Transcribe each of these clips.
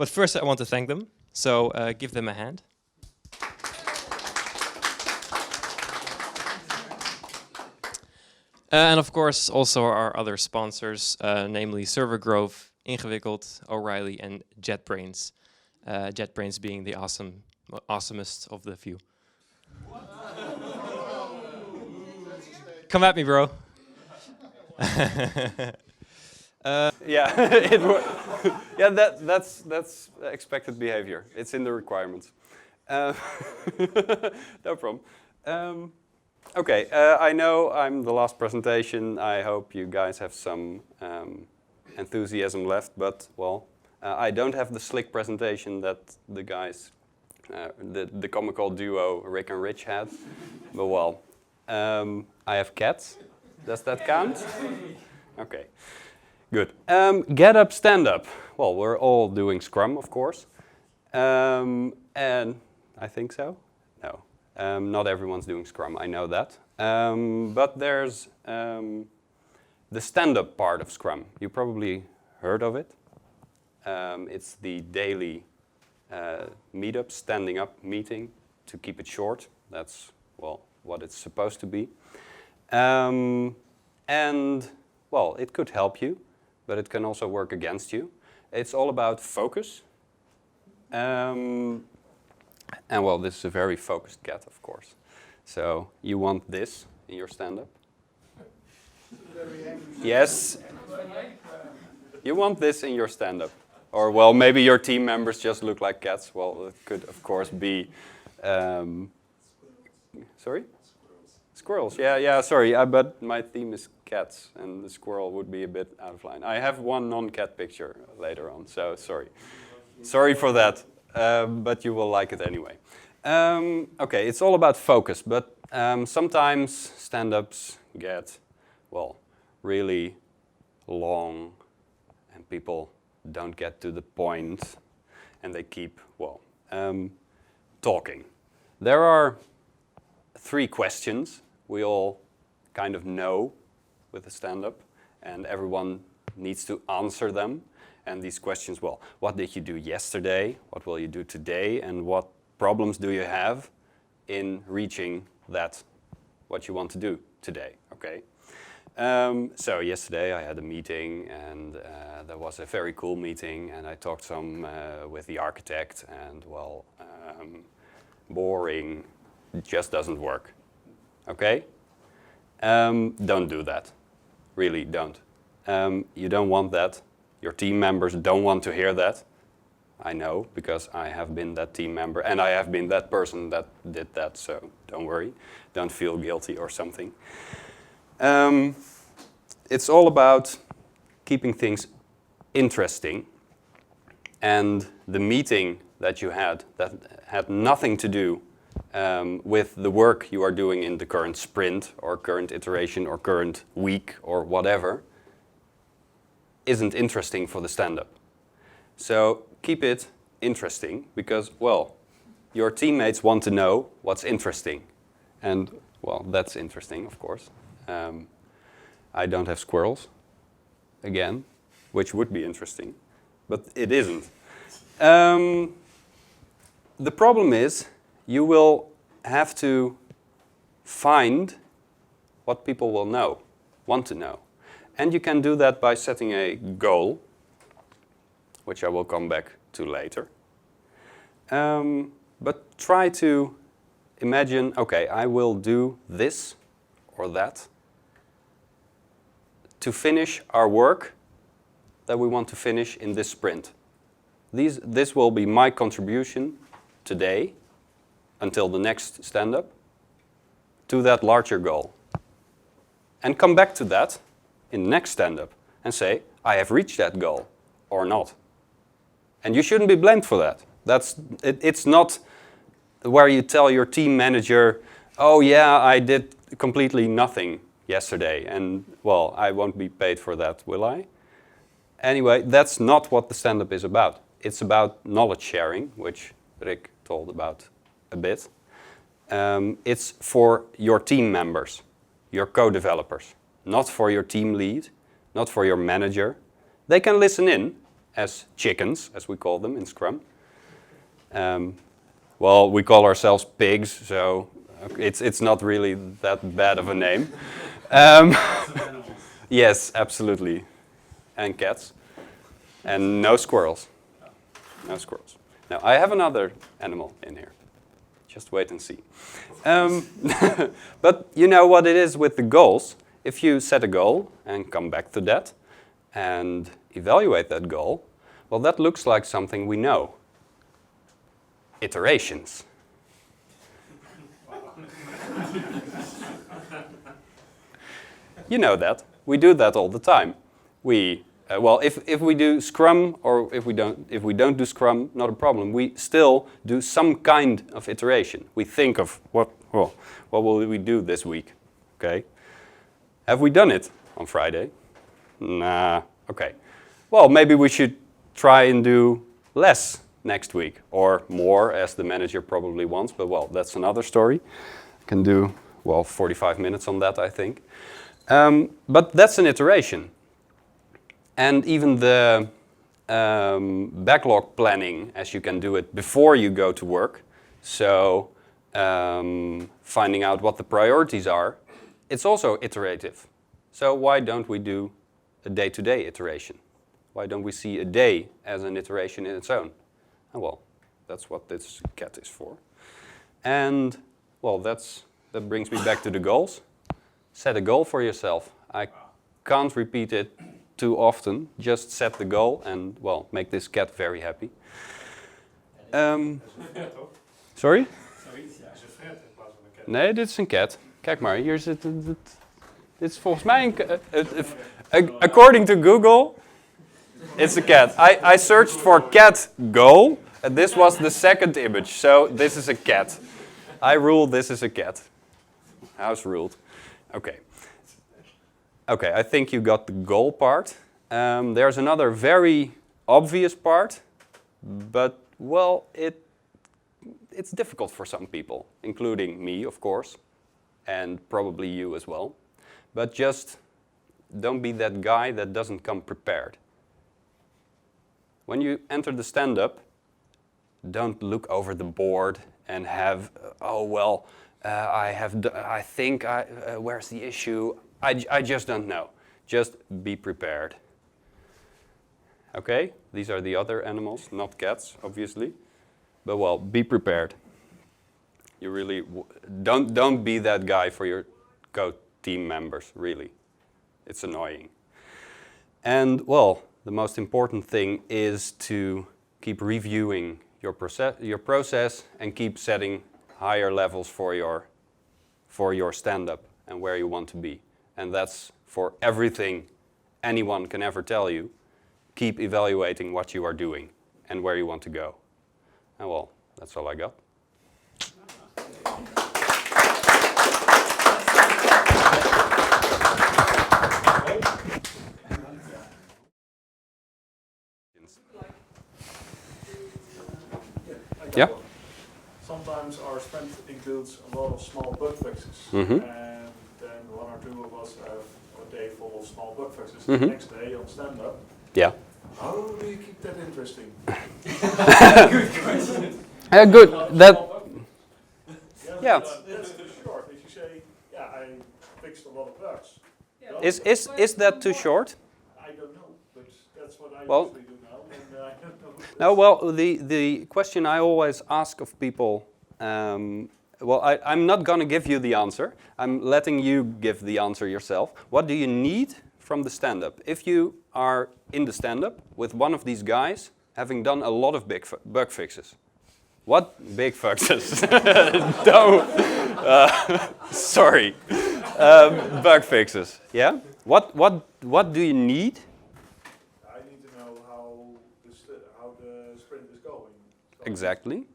But first I want to thank them, so give them a hand. And of course also our other sponsors, namely Server Grove, Ingewikkeld, O'Reilly and JetBrains. JetBrains being the awesomest of the few. Come at me, bro. Yeah, yeah, that's expected behavior. It's in the requirements. No problem. Okay, I know I'm the last presentation. I hope you guys have some enthusiasm left, but well, I don't have the slick presentation that the guys, the comical duo Rick and Rich had. But well, I have cats. Does that count? Okay, good. Get up, stand up. Well, we're all doing Scrum, of course. And I think so? No. Not everyone's doing Scrum, I know that. But there's the stand-up part of Scrum. You probably heard of it. It's the daily meetup, standing up meeting, to keep it short. That's, well, what it's supposed to be. And, well, it could help you, but it can also work against you. It's all about focus. And well, this is a very focused cat, of course. So you want this in your stand-up? Yes. You want this in your stand-up. Or well, maybe your team members just look like cats. Well, it could, of course, be... sorry? Squirrels. Yeah, sorry. But my theme is cats, and the squirrel would be a bit out of line. I have one non-cat picture later on, so sorry. Sorry for that. But you will like it anyway. Okay, it's all about focus, but sometimes stand-ups get, well, really long, and people don't get to the point, and they keep, well, talking. There are 3 questions we all kind of know with a stand-up, and everyone needs to answer them. And these questions, well, what did you do yesterday? What will you do today? And what problems do you have in reaching that, what you want to do today, okay? So yesterday I had a meeting, and that was a very cool meeting, and I talked some with the architect, and well, boring, it just doesn't work, okay? Don't do that, really don't. You don't want that. Your team members don't want to hear that. I know, because I have been that team member, and I have been that person that did that, so don't worry. Don't feel guilty or something. It's all about keeping things interesting. And the meeting that you had, that had nothing to do with the work you are doing in the current sprint, or current iteration, or current week, or whatever, isn't interesting for the stand-up. So keep it interesting, because, well, your teammates want to know what's interesting. And, well, that's interesting, of course. I don't have squirrels, again, which would be interesting, but it isn't. The problem is, you will have to find what people will know, want to know. And you can do that by setting a goal, which I will come back to later. But try to imagine, okay, I will do this or that to finish our work that we want to finish in this sprint. This will be my contribution today until the next stand-up to that larger goal. And come back to that in the next stand-up and say, I have reached that goal or not. And you shouldn't be blamed for that. It's not where you tell your team manager, oh yeah, I did completely nothing yesterday, and well, I won't be paid for that, will I? Anyway, that's not what the stand-up is about. It's about knowledge sharing, which Rick told about a bit. It's for your team members, your co-developers, not for your team lead, not for your manager. They can listen in, as chickens, as we call them in Scrum. Well, we call ourselves pigs, so it's not really that bad of a name. Yes, absolutely. And cats. And no squirrels. No squirrels. Now, I have another animal in here. Just wait and see. But you know what it is with the goals. If you set a goal and come back to that and evaluate that goal, well, that looks like something we know. Iterations. You know that. We do that all the time. Well, if we do Scrum or if we don't do Scrum, not a problem. We still do some kind of iteration. We think of what will we do this week? Okay. Have we done it on Friday? Nah. Okay. Well, maybe we should try and do less next week or more, as the manager probably wants. But well, that's another story. I can do 45 minutes on that, I think. But that's an iteration. And even the backlog planning, as you can do it before you go to work, so finding out what the priorities are, it's also iterative. So why don't we do a day-to-day iteration? Why don't we see a day as an iteration in its own? And well, that's what this cat is for. And well, that brings me back to the goals. Set a goal for yourself. I can't repeat it too often. Just set the goal and, well, make this cat very happy. Sorry? Nee, dit is een cat. Kijk maar, hier zit het. Dit is volgens mij een according to Google, it's a cat. I searched for cat goal, and this was the second image. So this is a cat. I rule this is a cat. House ruled. Okay. Okay, I think you got the goal part. There's another very obvious part, but well, it's difficult for some people, including me, of course, and probably you as well. But just don't be that guy that doesn't come prepared. When you enter the stand-up, don't look over the board and have, where's the issue? I just don't know. Just be prepared. Okay, these are the other animals, not cats, obviously. But well, be prepared. You really don't be that guy for your co-team members, really. It's annoying. And well, the most important thing is to keep reviewing your process and keep setting higher levels for your stand-up and where you want to be. And that's for everything anyone can ever tell you. Keep evaluating what you are doing and where you want to go. And well, that's all I got. Yeah? Sometimes our sprint includes a lot of small bug fixes. Mm-hmm. And then one or two of us have a day full of small bug fixes. Mm-hmm. The next day on stand-up. Yeah. How do you keep that interesting? Good question. Good. Yeah. That's too short. If you say, yeah, I fixed a lot of bugs. Is that too short? I don't know, but that's what I Well, usually do now. And I don't know. No, well, the question I always ask of people, I'm not going to give you the answer. I'm letting you give the answer yourself. What do you need from the stand-up? If you are in the stand-up with one of these guys, having done a lot of bug fixes. What big fixes? Don't. Sorry. Bug fixes. Yeah. What do you need? I need to know how the sprint is going. So Exactly.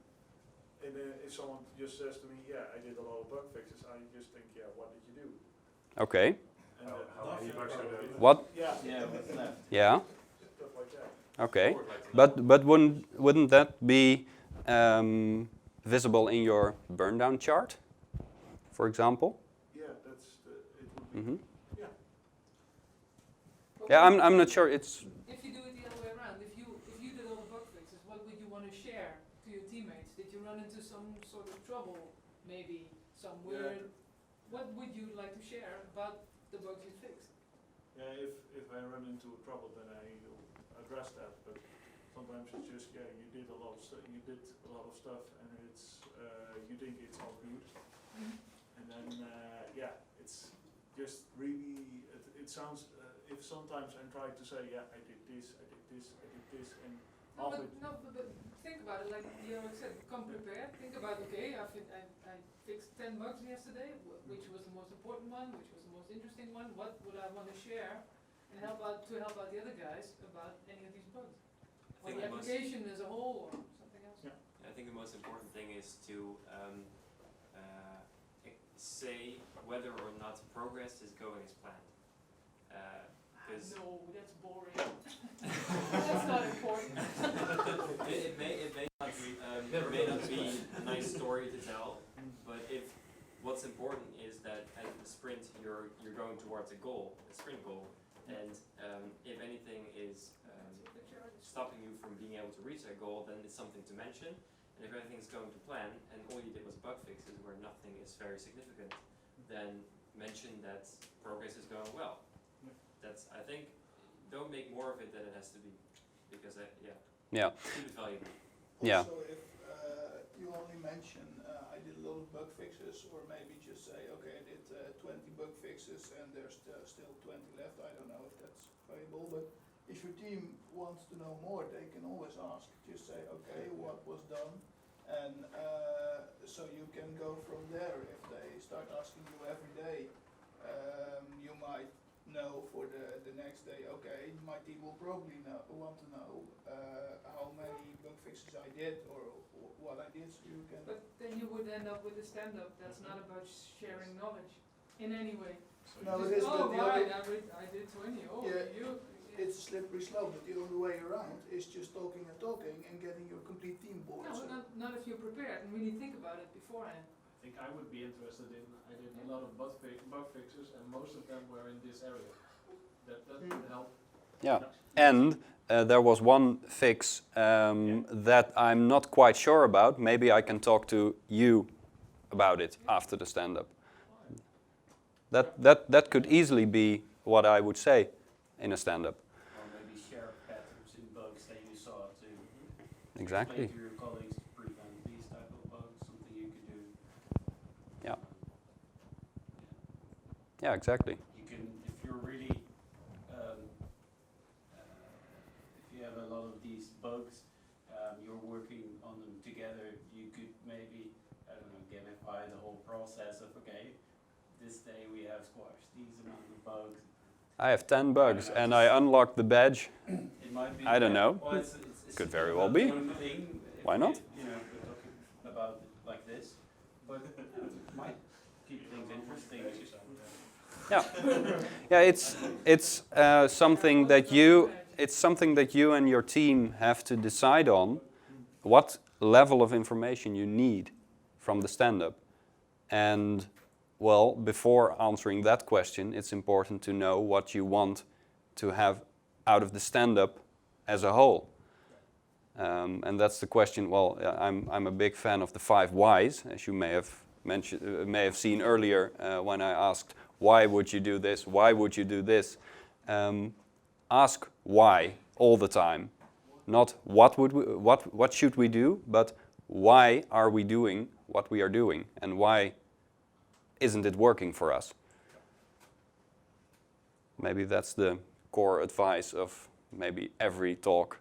and if someone just says to me, yeah, I did a lot of bug fixes, I just think, yeah, what did you do? Okay. And how many bugs are there? What? Yeah, Yeah. stuff like that. Okay. But wouldn't that be visible in your burn down chart, for example? Yeah, it would be. Mm-hmm. Yeah. Yeah, I'm not sure. It's If you do it the other way around, if you want to share to your teammates? Did you run into some sort of trouble, maybe somewhere? What would you like to share about the bugs you fixed? Yeah, if I run into a trouble, then I will address that. But sometimes it's just you did a lot of stuff. You did a lot of stuff, and it's you think it's all good, and then it's just really. It sounds. If sometimes I'm trying to say, I did this, and but think about it. Like you said, come prepared. Think about I fixed 10 bugs yesterday. Which was the most important one? Which was the most interesting one? What would I want to share and help out the other guys about any of these bugs, or the application as a whole, or something else? Yeah. I think the most important thing is to say whether or not progress is going as planned. No, that's boring. That's not important. it may not be a nice story to tell, but if what's important is that at the sprint you're going towards a goal, a sprint goal, and if anything is stopping you from being able to reach that goal, then it's something to mention. And if everything's going to plan and all you did was bug fixes where nothing is very significant, then mention that progress is going well. That's, I think, don't make more of it than it has to be, because keep it valuable. Also, if you only mention I did a lot of bug fixes, or maybe just say, okay, I did 20 bug fixes and there's still 20 left. I don't know if that's valuable, but if your team wants to know more, they can always ask. Just say, okay, what was done, and so you can go from there. If they start asking you every day, you might know for the next day, okay, my team will probably want to know how many bug fixes I did or what I did, so you can. But then you would end up with a stand-up that's not about sharing knowledge in any way. So No, Just, it is, oh, but the right, other, I did 20. Oh, Yeah, you. it's a slippery slope, but the only way around is just talking and getting your complete team board. No, So not if you're prepared and really think about it beforehand. I think I would be interested in, I did a lot of bug fixes and most of them were in this area. That would help. Yeah, and there was one fix that I'm not quite sure about. Maybe I can talk to you about it after the stand-up. That could easily be what I would say in a stand-up. Or maybe share patterns in bugs that you saw to Exactly. explain to your colleagues to prevent these type of bugs, something you could do. Yeah. Yeah, exactly. You can, if you're really, if you have a lot of these bugs, you're working on them together, you could maybe, I don't know, gamify the whole process of, okay, this day we have squashed these amount of bugs. I have 10 bugs and I unlocked the badge. It might be. I don't know. Well, it's Could very about well be. one thing, if Why not? we're talking about it like this, but it might keep things interesting. Yeah, yeah. It's something that you and your team have to decide on. What level of information you need from the stand-up, and well, before answering that question, it's important to know what you want to have out of the stand-up as a whole. And that's the question. Well, I'm a big fan of the 5 whys, as you may have mentioned, may have seen earlier when I asked, why would you do this? Why would you do this? Ask why all the time. Not what should we do, but why are we doing what we are doing, and why isn't it working for us? Maybe that's the core advice of maybe every talk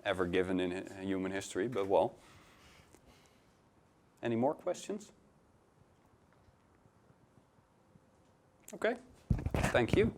ever given in human history, but well. Any more questions? Okay, thank you.